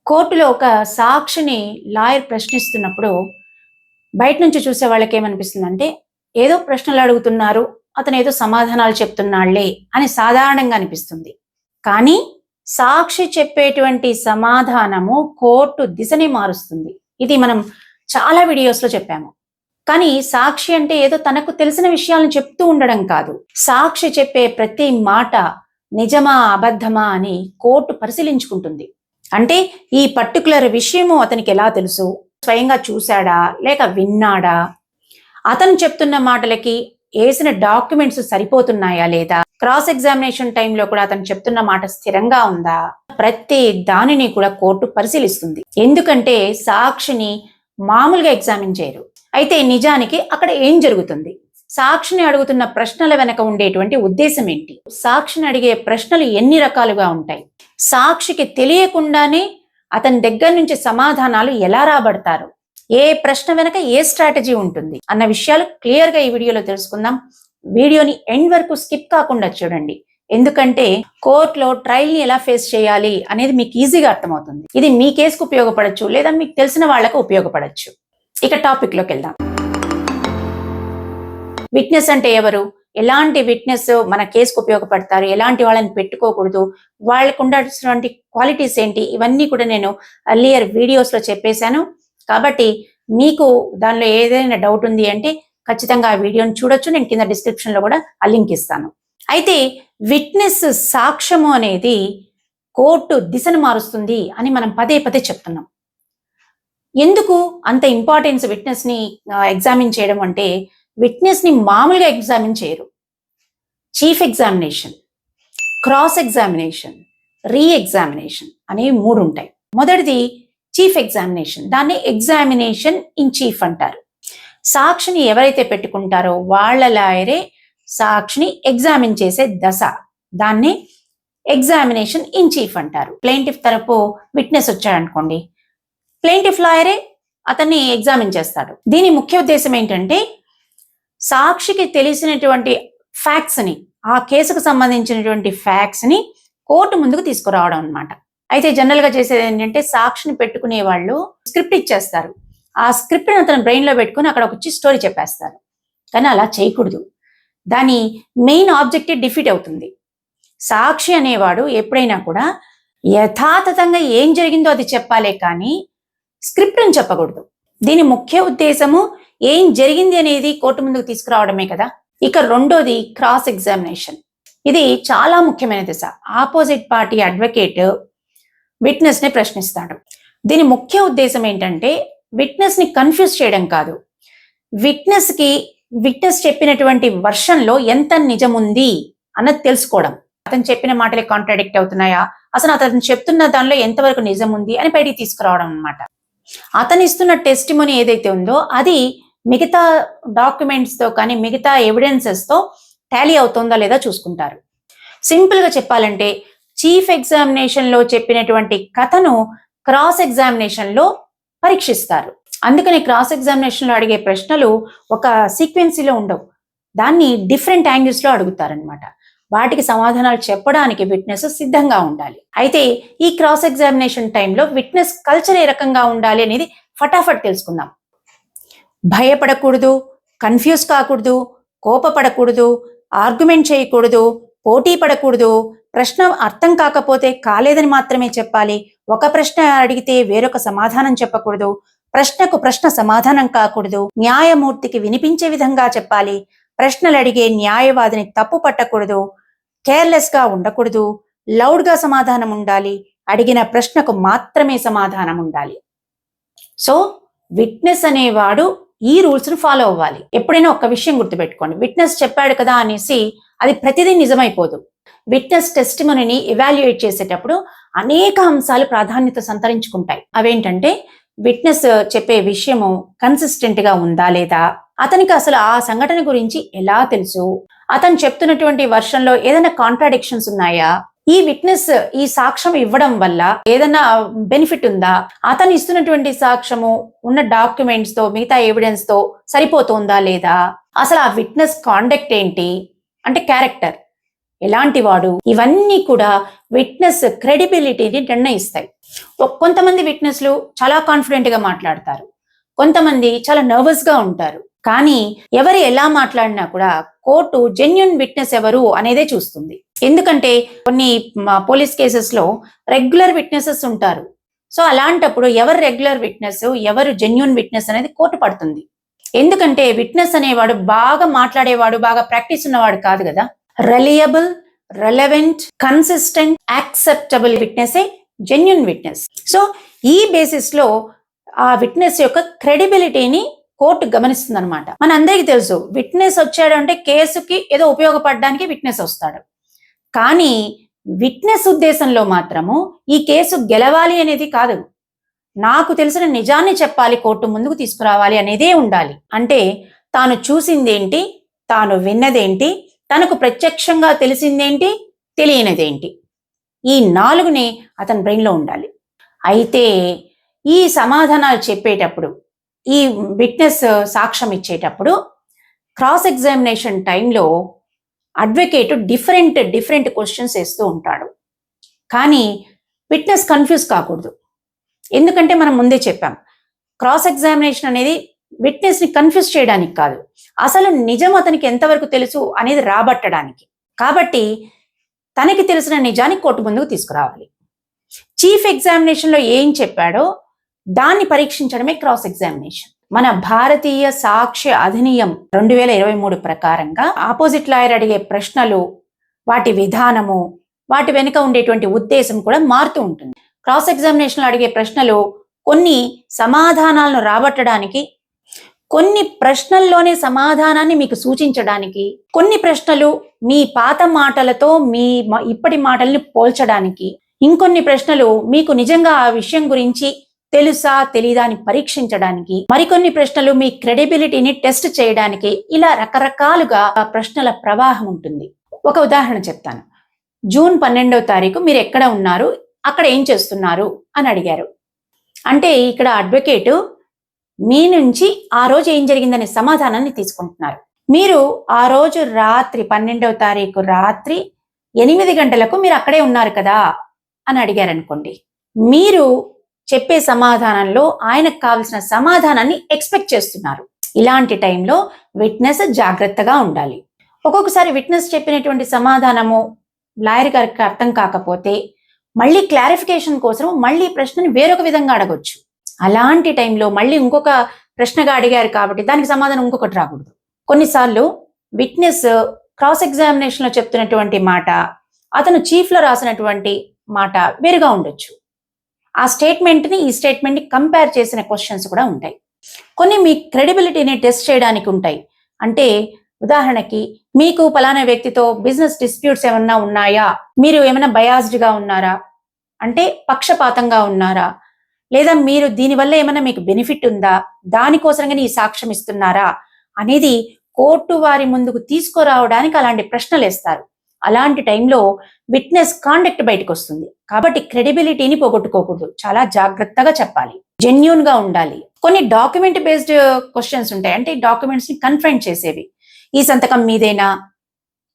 కోర్టులో ఒక సాక్షిని లాయర్ ప్రశ్నిస్తున్నప్పుడు బయట నుంచి చూసే వాళ్ళకి ఏమనిపిస్తుందంటే ఏదో ప్రశ్నలు అడుగుతున్నారు, అతను ఏదో సమాధానాలు చెప్తున్నాళ్లే అని సాధారణంగా అనిపిస్తుంది. కానీ సాక్షి చెప్పేటువంటి సమాధానము కోర్టు దిశని మారుస్తుంది. ఇది మనం చాలా వీడియోస్లో చెప్పాము. కానీ సాక్షి అంటే ఏదో తనకు తెలిసిన విషయాలను చెప్తూ ఉండడం కాదు. సాక్షి చెప్పే ప్రతి మాట నిజమా అబద్ధమా అని కోర్టు పరిశీలించుకుంటుంది. అంటే ఈ పర్టికులర్ విషయము అతనికి ఎలా తెలుసు, స్వయంగా చూశాడా లేక విన్నాడా, అతను చెప్తున్న మాటలకి వేసిన డాక్యుమెంట్స్ సరిపోతున్నాయా లేదా, క్రాస్ ఎగ్జామినేషన్ టైంలో కూడా అతను చెప్తున్న మాట స్థిరంగా ఉందా, ప్రతి దానిని కూడా కోర్టు పరిశీలిస్తుంది. ఎందుకంటే సాక్షిని మామూలుగా ఎగ్జామిన్ చేయరు. అయితే నిజానికి అక్కడ ఏం జరుగుతుంది, సాక్షిని అడుగుతున్న ప్రశ్నల వెనక ఉండేటువంటి ఉద్దేశం ఏంటి, సాక్షిని అడిగే ప్రశ్నలు ఎన్ని రకాలుగా ఉంటాయి, సాక్షికి తెలియకుండానే అతని దగ్గర నుంచి సమాధానాలు ఎలా రాబడతారు, ఏ ప్రశ్న వెనక ఏ స్ట్రాటజీ ఉంటుంది అన్న విషయాలు క్లియర్ గా ఈ వీడియోలో తెలుసుకుందాం. వీడియోని ఎండ్ వరకు స్కిప్ కాకుండా చూడండి. ఎందుకంటే కోర్టులో ట్రయల్ ని ఎలా ఫేస్ చేయాలి అనేది మీకు ఈజీగా అర్థమవుతుంది. ఇది మీ కేసుకు ఉపయోగపడచ్చు, లేదా మీకు తెలిసిన వాళ్ళకు ఉపయోగపడచ్చు. ఇక టాపిక్ లోకి వెళ్దాం. విట్నెస్ అంటే ఎవరు, ఎలాంటి విట్నెస్ మన కేసుకు ఉపయోగపడతారు, ఎలాంటి వాళ్ళని పెట్టుకోకూడదు, వాళ్ళకు ఉండాల్సినటువంటి క్వాలిటీస్ ఏంటి, ఇవన్నీ కూడా నేను ఎర్లియర్ వీడియోస్ లో చెప్పేశాను. కాబట్టి మీకు దానిలో ఏదైనా డౌట్ ఉంది అంటే ఖచ్చితంగా ఆ వీడియోని చూడొచ్చు. నేను కింద డిస్క్రిప్షన్ లో కూడా ఆ లింక్ ఇస్తాను. అయితే విట్నెస్ సాక్ష్యము అనేది కోర్టు దిశను మారుస్తుంది అని మనం పదే పదే చెప్తున్నాం. ఎందుకు అంత ఇంపార్టెన్స్ విట్నెస్ ని ఎగ్జామిన్ చేయడం అంటే, విట్నెస్ ని మామూలుగా ఎగ్జామిన్ చేయరు. చీఫ్ ఎగ్జామినేషన్, క్రాస్ ఎగ్జామినేషన్, రీ ఎగ్జామినేషన్ అనేవి 3 ఉంటాయి. మొదటిది చీఫ్ ఎగ్జామినేషన్, దాన్ని ఎగ్జామినేషన్ ఇన్ చీఫ్ అంటారు. సాక్షిని ఎవరైతే పెట్టుకుంటారో వాళ్ళ లాయరే సాక్షిని ఎగ్జామిన్ చేసే దశ, దాన్ని ఎగ్జామినేషన్ ఇన్ చీఫ్ అంటారు. ప్లెయింటిఫ్ తరపు విట్నెస్ వచ్చాడనుకోండి, ప్లెయింటిఫ్ లాయరే అతన్ని ఎగ్జామిన్ చేస్తాడు. దీని ముఖ్య ఉద్దేశం ఏంటంటే, సాక్షికి తెలిసినటువంటి ఫ్యాక్ట్స్ ని, ఆ కేసుకు సంబంధించినటువంటి ఫ్యాక్ట్స్ ని కోర్టు ముందుకు తీసుకురావడం అన్నమాట. అయితే జనరల్ గా చేసేది ఏంటంటే, సాక్షిని పెట్టుకునే వాళ్ళు స్క్రిప్ట్ ఇచ్చేస్తారు. ఆ స్క్రిప్ట్ ని అతను బ్రెయిన్ లో పెట్టుకుని అక్కడ వచ్చి స్టోరీ చెప్పేస్తారు. కానీ అలా చేయకూడదు. దాని మెయిన్ ఆబ్జెక్టివ్ డిఫీట్ అవుతుంది. సాక్షి అనేవాడు ఎప్పుడైనా కూడా యథాతథంగా ఏం జరిగిందో అది చెప్పాలే కానీ స్క్రిప్ట్ అని చెప్పకూడదు. దీని ముఖ్య ఉద్దేశము ఏం జరిగింది అనేది కోర్టు ముందుకు తీసుకురావడమే కదా. ఇక రెండోది క్రాస్ ఎగ్జామినేషన్. ఇది చాలా ముఖ్యమైన దశ. ఆపోజిట్ పార్టీ అడ్వకేట్ విట్నెస్ ని ప్రశ్నిస్తాడు. దీని ముఖ్య ఉద్దేశం ఏంటంటే, విట్నెస్ ని కన్ఫ్యూజ్ చేయడం కాదు, విట్నెస్ చెప్పినటువంటి వర్షన్ లో ఎంత నిజం ఉంది అన్నది తెలుసుకోవడం. అతను చెప్పిన మాటలే కాంట్రాడిక్ట్ అవుతున్నాయా, అసలు అతను చెప్తున్న దానిలో ఎంతవరకు నిజం ఉంది అని బయటికి తీసుకురావడం అన్నమాట. అతను ఇస్తున్న టెస్టిమోనీ ఏదైతే ఉందో అది మిగతా డాక్యుమెంట్స్ తో కానీ మిగతా ఎవిడెన్సెస్ తో టాలీ అవుతుందా లేదా చూసుకుంటారు. సింపుల్ గా చెప్పాలంటే, చీఫ్ ఎగ్జామినేషన్ లో చెప్పినటువంటి కథను క్రాస్ ఎగ్జామినేషన్ లో పరీక్షిస్తారు. అందుకని క్రాస్ ఎగ్జామినేషన్ లో అడిగే ప్రశ్నలు ఒక సీక్వెన్సీలో ఉండవు, దాన్ని డిఫరెంట్ యాంగిల్స్ లో అడుగుతారనమాట. వాటికి సమాధానాలు చెప్పడానికి విట్నెస్ సిద్ధంగా ఉండాలి. అయితే ఈ క్రాస్ ఎగ్జామినేషన్ టైంలో విట్నెస్ కల్చర్ ఏ రకంగా ఉండాలి అనేది ఫటాఫట్ తెలుసుకుందాం. భయపడకూడదు, కన్ఫ్యూజ్ కాకూడదు, కోపపడకూడదు, ఆర్గ్యుమెంట్ చేయకూడదు, పోటీ పడకూడదు, ప్రశ్న అర్థం కాకపోతే కాలేదని మాత్రమే చెప్పాలి, ఒక ప్రశ్న అడిగితే వేరొక సమాధానం చెప్పకూడదు, ప్రశ్నకు ప్రశ్న సమాధానం కాకూడదు, న్యాయమూర్తికి వినిపించే విధంగా చెప్పాలి, ప్రశ్నలు అడిగే న్యాయవాదిని తప్పు పట్టకూడదు, కేర్లెస్ గా ఉండకూడదు, లౌడ్ గా సమాధానం ఉండాలి, అడిగిన ప్రశ్నకు మాత్రమే సమాధానం ఉండాలి. సో విట్నెస్ అనేవాడు ఈ రూల్స్ ను ఫాలో అవ్వాలి. ఎప్పుడైనా ఒక విషయం గుర్తుపెట్టుకోండి, విట్నెస్ చెప్పాడు కదా అనేసి అది ప్రతిదీ నిజమైపోదు. విట్నెస్ టెస్టిమోనీని ఎవాల్యుయేట్ చేసేటప్పుడు అనేక అంశాలు ప్రాధాన్యత సంతరించుకుంటాయి. అవేంటంటే, విట్నెస్ చెప్పే విషయము కన్సిస్టెంట్ గా ఉందా లేదా, అతనికి అసలు ఆ సంఘటన గురించి ఎలా తెలుసు, అతను చెప్తున్నటువంటి వర్షన్ లో ఏదైనా కాంట్రాడిక్షన్స్ ఉన్నాయా, ఈ విట్నెస్ ఈ సాక్ష్యం ఇవ్వడం వల్ల ఏదైనా బెనిఫిట్ ఉందా, అతను ఇస్తున్నటువంటి సాక్ష్యము ఉన్న డాక్యుమెంట్స్ తో మిగతా ఎవిడెన్స్ తో సరిపోతుందా లేదా, అసలు ఆ విట్నెస్ కాండక్ట్ ఏంటి అంటే క్యారెక్టర్, ఎలాంటి వాడు, ఇవన్నీ కూడా విట్నెస్ క్రెడిబిలిటీని నిర్ణయిస్తాయి. కొంతమంది విట్నెస్లు చాలా కాన్ఫిడెంట్ గా మాట్లాడతారు, కొంతమంది చాలా నర్వస్ గా ఉంటారు. కానీ ఎవరు ఎలా మాట్లాడినా కూడా కోర్టు జెన్యూన్ విట్నెస్ ఎవరు అనేదే చూస్తుంది. ఎందుకంటే కొన్ని పోలీస్ కేసెస్ లో రెగ్యులర్ విట్నెసెస్ ఉంటారు. సో అలాంటప్పుడు ఎవరు రెగ్యులర్ విట్నెస్, ఎవరు జెన్యూన్ విట్నెస్ అనేది కోర్టు పడుతుంది. ఎందుకంటే విట్నెస్ అనేవాడు బాగా మాట్లాడేవాడు, బాగా ప్రాక్టీస్ ఉన్నవాడు కాదు కదా. Reliable, relevant, consistent, acceptable witness genuine witness. So ఈ బేసిస్ లో ఆ విట్నెస్ యొక్క క్రెడిబిలిటీని కోర్టు గమనిస్తుంది అనమాట. మన అందరికీ తెలుసు, విట్నెస్ వచ్చాడు అంటే కేసుకి ఏదో ఉపయోగపడడానికి విట్నెస్ వస్తాడు. కానీ విట్నెస్ ఉద్దేశంలో మాత్రము ఈ కేసు గెలవాలి అనేది కాదు, నాకు తెలిసిన నిజాన్ని చెప్పాలి, కోర్టు ముందుకు తీసుకురావాలి అనేదే ఉండాలి. అంటే తాను చూసిందేంటి, తాను విన్నదేంటి, తనకు ప్రత్యక్షంగా తెలిసిందేంటి, తెలియనిదేంటి, ఈ 4ని అతని బ్రెయిన్లో ఉండాలి. అయితే ఈ సమాధానాలు చెప్పేటప్పుడు, ఈ విట్నెస్ సాక్ష్యం ఇచ్చేటప్పుడు క్రాస్ ఎగ్జామినేషన్ టైంలో అడ్వకేట్ డిఫరెంట్ క్వశ్చన్స్ వేస్తూ ఉంటాడు. కానీ విట్నెస్ కన్ఫ్యూజ్ కాకూడదు. ఎందుకంటే మనం ముందే చెప్పాం, క్రాస్ ఎగ్జామినేషన్ అనేది విట్నెస్ ని కన్ఫ్యూజ్ చేయడానికి కాదు, అసలు నిజం అతనికి ఎంతవరకు తెలుసు అనేది రాబట్టడానికి. కాబట్టి తనకి తెలిసిన నిజాన్ని కోర్టు ముందుకు తీసుకురావాలి. చీఫ్ ఎగ్జామినేషన్ లో ఏం చెప్పాడో దాన్ని పరీక్షించడమే క్రాస్ ఎగ్జామినేషన్. మన భారతీయ సాక్ష్య అధినియం 2023 ప్రకారంగా ఆపోజిట్ లాయర్ అడిగే ప్రశ్నలు, వాటి విధానము, వాటి వెనుక ఉండేటువంటి ఉద్దేశం కూడా మారుతూ ఉంటుంది. క్రాస్ ఎగ్జామినేషన్ లో అడిగే ప్రశ్నలు కొన్ని సమాధానాలను రాబట్టడానికి, కొన్ని ప్రశ్నల్లోనే సమాధానాన్ని మీకు సూచించడానికి, కొన్ని ప్రశ్నలు మీ పాత మాటలతో మీ ఇప్పటి మాటల్ని పోల్చడానికి, ఇంకొన్ని ప్రశ్నలు మీకు నిజంగా ఆ విషయం గురించి తెలుసా తెలీదా అని పరీక్షించడానికి, మరికొన్ని ప్రశ్నలు మీ క్రెడిబిలిటీని టెస్ట్ చేయడానికి, ఇలా రకరకాలుగా ఆ ప్రశ్నల ప్రవాహం ఉంటుంది. ఒక ఉదాహరణ చెప్తాను. జూన్ 12వ తారీఖు మీరు ఎక్కడ ఉన్నారు, అక్కడ ఏం చేస్తున్నారు అని అడిగారు. అంటే ఇక్కడ అడ్వకేటు మీ నుంచి ఆ రోజు ఏం జరిగిందనే సమాధానాన్ని తీసుకుంటున్నారు. మీరు ఆ రోజు రాత్రి 12వ తారీఖు రాత్రి 8 గంటలకు మీరు అక్కడే ఉన్నారు కదా అని అడిగారు అనుకోండి. మీరు చెప్పే సమాధానంలో ఆయనకు కావాల్సిన సమాధానాన్ని ఎక్స్పెక్ట్ చేస్తున్నారు. ఇలాంటి టైంలో విట్నెస్ జాగ్రత్తగా ఉండాలి. ఒక్కొక్కసారి విట్నెస్ చెప్పినటువంటి సమాధానము లాయర్ గారికి అర్థం కాకపోతే మళ్ళీ క్లారిఫికేషన్ కోసం మళ్ళీ ప్రశ్నని వేరొక విధంగా అడగొచ్చు. అలాంటి టైంలో మళ్ళీ ఇంకొక ప్రశ్నగా అడిగారు కాబట్టి దానికి సమాధానం ఇంకొకటి రాకూడదు. కొన్నిసార్లు విట్నెస్ క్రాస్ ఎగ్జామినేషన్ లో చెప్తున్నటువంటి మాట, అతను చీఫ్ లో రాసినటువంటి మాట వేరుగా ఉండొచ్చు. ఆ స్టేట్మెంట్ ని ఈ స్టేట్మెంట్ ని కంపేర్ చేసిన క్వశ్చన్స్ కూడా ఉంటాయి. కొన్ని మీ క్రెడిబిలిటీని టెస్ట్ చేయడానికి ఉంటాయి. అంటే ఉదాహరణకి, మీకు పలానా వ్యక్తితో బిజినెస్ డిస్ప్యూట్స్ ఏమన్నా ఉన్నాయా, మీరు ఏమైనా బయాస్డ్ గా ఉన్నారా, అంటే పక్షపాతంగా ఉన్నారా, లేదా మీరు దీనివల్ల ఏమైనా మీకు బెనిఫిట్ ఉందా, దానికోసంగానే ఈ సాక్ష్యం ఇస్తున్నారా అనేది కోర్టు వారి ముందుకు తీసుకురావడానికి అలాంటి ప్రశ్నలు వేస్తారు. అలాంటి టైంలో విట్నెస్ కాండక్ట్ బయటకు వస్తుంది. కాబట్టి క్రెడిబిలిటీని పోగొట్టుకోకూడదు, చాలా జాగ్రత్తగా చెప్పాలి, జెన్యూన్ గా ఉండాలి. కొన్ని డాక్యుమెంట్ బేస్డ్ క్వశ్చన్స్ ఉంటాయి. అంటే డాక్యుమెంట్స్ ని కన్ఫ్రంట్ చేసేవి. ఈ సంతకం మీదేనా,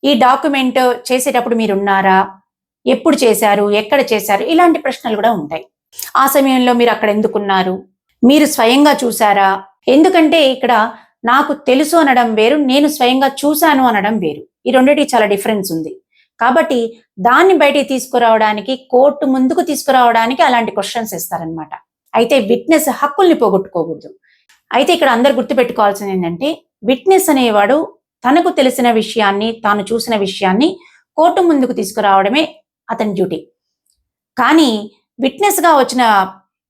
ఈ డాక్యుమెంట్ చేసేటప్పుడు మీరున్నారా, ఎప్పుడు చేశారు, ఎక్కడ చేశారు, ఇలాంటి ప్రశ్నలు కూడా ఉంటాయి. ఆ సమయంలో మీరు అక్కడ ఎందుకున్నారు, మీరు స్వయంగా చూసారా. ఎందుకంటే ఇక్కడ నాకు తెలుసు అనడం వేరు, నేను స్వయంగా చూశాను అనడం వేరు. ఈ రెండింటికి చాలా డిఫరెన్స్ ఉంది. కాబట్టి దాన్ని బయటికి తీసుకురావడానికి, కోర్టు ముందుకు తీసుకురావడానికి అలాంటి క్వశ్చన్స్ ఇస్తారనమాట. అయితే విట్నెస్ హక్కుల్ని పోగొట్టుకోకూడదు. అయితే ఇక్కడ అందరు గుర్తుపెట్టుకోవాల్సింది ఏంటంటే, విట్నెస్ అనేవాడు తనకు తెలిసిన విషయాన్ని, తాను చూసిన విషయాన్ని కోర్టు ముందుకు తీసుకురావడమే అతని డ్యూటీ. కానీ విట్నెస్ గా వచ్చిన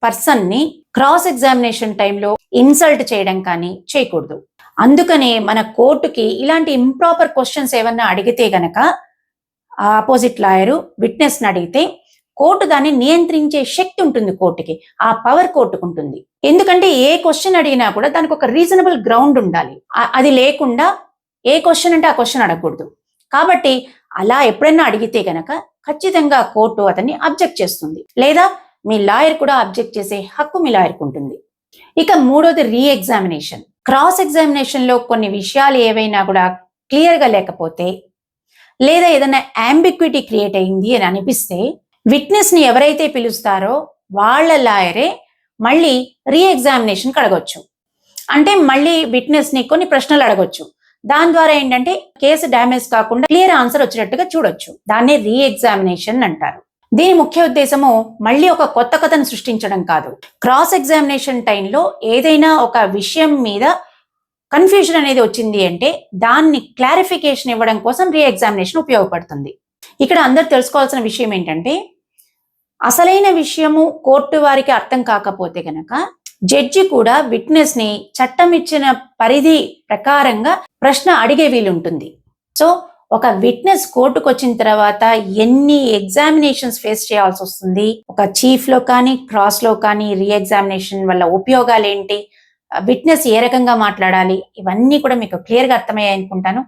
పర్సన్ ని క్రాస్ ఎగ్జామినేషన్ టైంలో ఇన్సల్ట్ చేయడం కానీ చేయకూడదు. అందుకనే మన కోర్టుకి ఇలాంటి ఇంప్రాపర్ క్వశ్చన్స్ ఏమన్నా అడిగితే గనక ఆపోజిట్ లాయరు విట్నెస్ ని అడిగితే కోర్టు దాన్ని నియంత్రించే శక్తి ఉంటుంది కోర్టుకి, ఆ పవర్ కోర్టుకు ఉంటుంది. ఎందుకంటే ఏ క్వశ్చన్ అడిగినా కూడా దానికి ఒక రీజనబుల్ గ్రౌండ్ ఉండాలి. అది లేకుండా ఏ క్వశ్చన్ అంటే ఆ క్వశ్చన్ అడగకూడదు. కాబట్టి అలా ఎప్పుడైనా అడిగితే గనక ఖచ్చితంగా కోర్టు అతన్ని అబ్జెక్ట్ చేస్తుంది, లేదా మీ లాయర్ కూడా అబ్జెక్ట్ చేసే హక్కు మీ లాయర్కు ఉంటుంది. ఇక మూడోది రీ ఎగ్జామినేషన్. క్రాస్ ఎగ్జామినేషన్ లో కొన్ని విషయాలు ఏవైనా కూడా క్లియర్ గా లేకపోతే లేదా ఏదైనా అంబిక్విటీ క్రియేట్ అయింది అని అనిపిస్తే విట్నెస్ ని ఎవరైతే పిలుస్తారో వాళ్ళ లాయరే మళ్ళీ రీఎగ్జామినేషన్ అడగొచ్చు. అంటే మళ్ళీ విట్నెస్ ని కొన్ని ప్రశ్నలు అడగొచ్చు. దాని ద్వారా ఏంటంటే కేసు డ్యామేజ్ కాకుండా క్లియర్ ఆన్సర్ వచ్చేటట్టుగా చూడొచ్చు. దాన్ని రీఎగ్జామినేషన్ అంటారు. దీని ముఖ్య ఉద్దేశము మళ్ళీ ఒక కొత్త కథను సృష్టించడం కాదు. క్రాస్ ఎగ్జామినేషన్ టైంలో ఏదైనా ఒక విషయం మీద కన్ఫ్యూజన్ అనేది వచ్చింది అంటే దాన్ని క్లారిఫికేషన్ ఇవ్వడం కోసం రీఎగ్జామినేషన్ ఉపయోగపడుతుంది. ఇక్కడ అందరు తెలుసుకోవాల్సిన విషయం ఏంటంటే అసలైన విషయము కోర్టు వారికి అర్థం కాకపోతే గనక జడ్జి కూడా విట్నెస్ ని చట్టం ఇచ్చిన పరిధి ప్రకారంగా ప్రశ్న అడిగే వీలుంటుంది. సో ఒక విట్నెస్ కోర్టుకు వచ్చిన తర్వాత ఎన్ని ఎగ్జామినేషన్స్ ఫేస్ చేయాల్సి వస్తుంది, ఒక చీఫ్ లో కానీ క్రాస్ లో కానీ రీఎగ్జామినేషన్ వల్ల ఉపయోగాలు ఏంటి, విట్నెస్ ఏ రకంగా మాట్లాడాలి, ఇవన్నీ కూడా మీకు క్లియర్ గా అర్థమయ్యాయి అనుకుంటాను.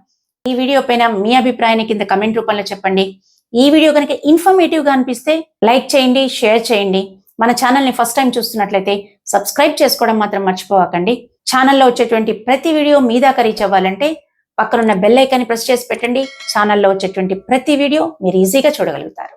ఈ వీడియో పైన మీ అభిప్రాయాన్ని కింద కమెంట్ రూపంలో చెప్పండి. ఈ వీడియో కనుక ఇన్ఫర్మేటివ్ గా అనిపిస్తే లైక్ చేయండి, షేర్ చేయండి. మన ఛానల్ ని ఫస్ట్ టైం చూస్తున్నట్లయితే సబ్స్క్రైబ్ చేసుకోవడం మాత్రం మర్చిపోకండి. ఛానల్లో వచ్చేటువంటి ప్రతి వీడియో మీ దాకా రీచ్ అవ్వాలంటే పక్కనున్న బెల్ ఐకాన్ని ప్రెస్ చేసి పెట్టండి. ఛానల్లో వచ్చేటువంటి ప్రతి వీడియో మీరు ఈజీగా చూడగలుగుతారు.